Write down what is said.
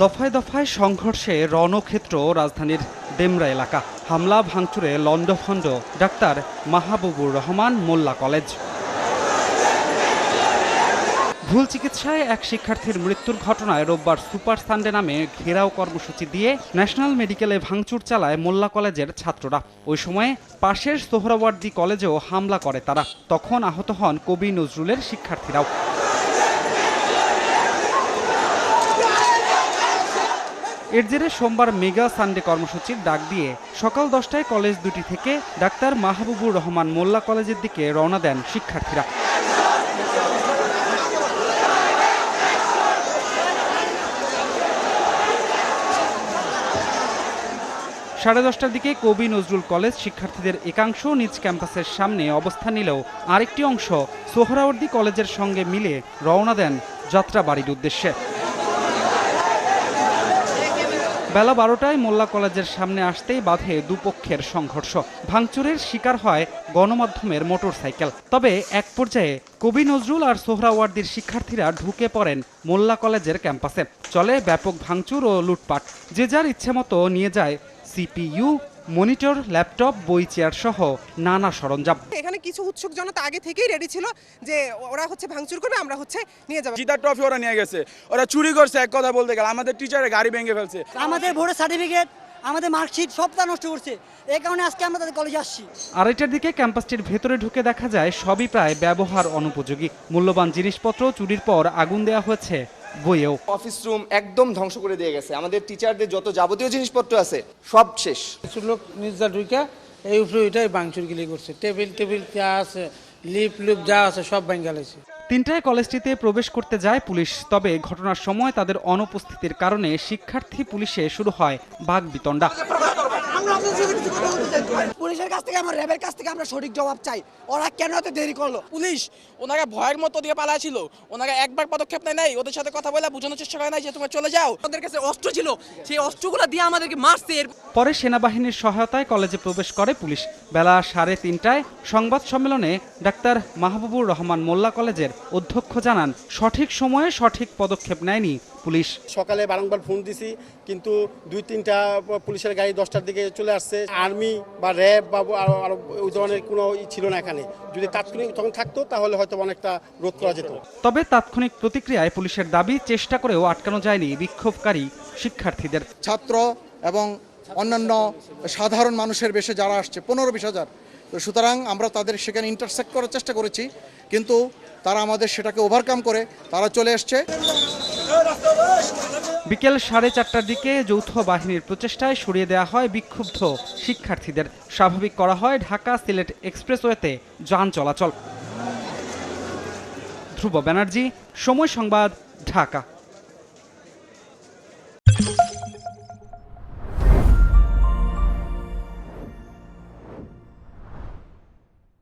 দফায় দফায় সংঘর্ষে রণক্ষেত্র রাজধানীর ডেমরা এলাকা। হামলা ভাঙচুরে লণ্ডভণ্ড ডাক্তার মাহবুবুর রহমান মোল্লা কলেজ। ভুল চিকিৎসায় এক শিক্ষার্থীর মৃত্যুর ঘটনায় রোববার সুপার সানডে নামে ঘেরাও কর্মসূচি দিয়ে ন্যাশনাল মেডিকেলে ভাঙচুর চালায় মোল্লা কলেজের ছাত্ররা। ওই সময়ে পাশের সোহরাওয়ার্দী কলেজেও হামলা করে তারা। তখন আহত হন কবি নজরুলের শিক্ষার্থীরাও। এর জেরে সোমবার মেগা সানডে কর্মসূচির ডাক দিয়ে সকাল 10টায় কলেজ দুটি থেকে ডাক্তার মাহবুবুর রহমান মোল্লা কলেজের দিকে রওনা দেন শিক্ষার্থীরা। সাড়ে 10টার দিকে কবি নজরুল কলেজ শিক্ষার্থীদের একাংশ নিজ ক্যাম্পাসের সামনে অবস্থান নিলেও আরেকটি অংশ সোহরাওয়ার্দী কলেজের সঙ্গে মিলে রওনা দেন যাত্রাবাড়ির উদ্দেশ্যে। বেলা 12টায় মোল্লা কলেজের সামনে আসতেই বাধে দুপক্ষের সংঘর্ষ। ভাঙচুরের শিকার হয় গণমাধ্যমের মোটরসাইকেল। তবে এক পর্যায়ে কবি নজরুল আর সোহরাওয়ার্দীর শিক্ষার্থীরা ঢুকে পড়েন মোল্লা কলেজের ক্যাম্পাসে। চলে ব্যাপক ভাঙচুর ও লুটপাট। যে যার ইচ্ছেমতো নিয়ে যায় সিপিইউ, মনিটর, ল্যাপটপ, বই, চেয়ার সহ নানা সরঞ্জাম। এখানে কিছু উৎসুক জনতা আগে থেকেই রেডি ছিল যে ওরা ভাঙচুর করবে, আমরা নিয়ে যাব। জিতার ট্রফি ওরা নিয়ে গেছে, ওরা চুরি করছে। এক কথা বলতে গেলে আমাদের টিচারের গাড়ি ভেঙে ফেলছে, আমাদের ভোটের সার্টিফিকেট, আমাদের মার্কশিট সবটা নষ্ট করছে। এই কারণে আজকে আমরা তাদের কলেজে আসছি। আড়াইটার দিকে ক্যাম্পাসটির ভেতরে ঢুকে দেখা যায় সবই প্রায় ব্যবহার অনুপযোগী। মূল্যবান জিনিসপত্র চুরির পর আগুন দেওয়া হয়েছে বইয়েও। অফিস রুম একদম ধ্বংস করে দিয়ে গেছে। আমাদের টিচারদের যত যাবতীয় জিনিসপত্র আছে সব শেষ। কিছু লোক নিজা ঢুকে এই উপরে ওইটাই ভাঙচুর গিলি করছে। টেবিল যা আছে, লিপ যা আছে সব ভাঙ গেছে। 3টায় কলেজটিতে প্রবেশ করতে যায় পুলিশ। তবে ঘটনার সময় তাদের অনুপস্থিতির কারণে শিক্ষার্থী পুলিশে শুরু হয় বাকবিতণ্ডা। পুলিশের কাছ থেকে, আমার র্যাবের কাছ থেকে আমরা সঠিক জবাব চাই। ওরা কেন এত দেরি করলো? পুলিশ ওনারা ভয়ের মতো দিয়ে পালাছিল। ওনারা একবার পদক্ষেপ নেয় নাই, ওদের সাথে কথা বলে বোঝানোর চেষ্টা করে নাই যে তোমরা চলে যাও। ওদের কাছে অস্ত্র ছিল, সেই অস্ত্রগুলো দিয়ে আমাদেরকে মারছে। পরে সেনাবাহিনীর সহায়তায় কলেজে প্রবেশ করে পুলিশ। বেলা 3:30টায় সংবাদ সম্মেলনে ডাক্তার মাহবুবুর রহমান মোল্লা কলেজের অধ্যক্ষ জানান, সঠিক সময়ে সঠিক পদক্ষেপ নেয়নি পুলিশ। সকালে বারংবার ফোন দিছি, কিন্তু 2-3টা পুলিশের গাড়ি 10টার দিকে চলে আসছে। আর্মি বা র্যাব বা আরো ওই ধরনের কোনো ছিল না এখানে। যদি তাৎক্ষণিক তখন থাকতো তাহলে হয়তো অনেকটা রোধ করা যেত। তবে তাৎক্ষণিক প্রতিক্রিয়ায় পুলিশের দাবি চেষ্টা করেও আটকানো যায়নি বিক্ষোভকারী শিক্ষার্থীদের। ছাত্র এবং অন্যান্য সাধারণ মানুষের বেশে যারা আসছে 15-20 হাজার, তো সুতরাং আমরা তাদের সেখানে ইন্টারসেক্ট করার চেষ্টা করেছি, কিন্তু তারা আমাদের সেটাকে ওভারকাম করে তারা চলে আসছে। বিকেল 4:30টার দিকে যৌথ বাহিনীর প্রচেষ্টায় সরিয়ে দেওয়া হয় বিক্ষুব্ধ শিক্ষার্থীদের। স্বাভাবিক করা হয় ঢাকা সিলেট এক্সপ্রেসওয়েতে যান চলাচল। ধ্রুব ব্যানার্জি, সময় সংবাদ, ঢাকা।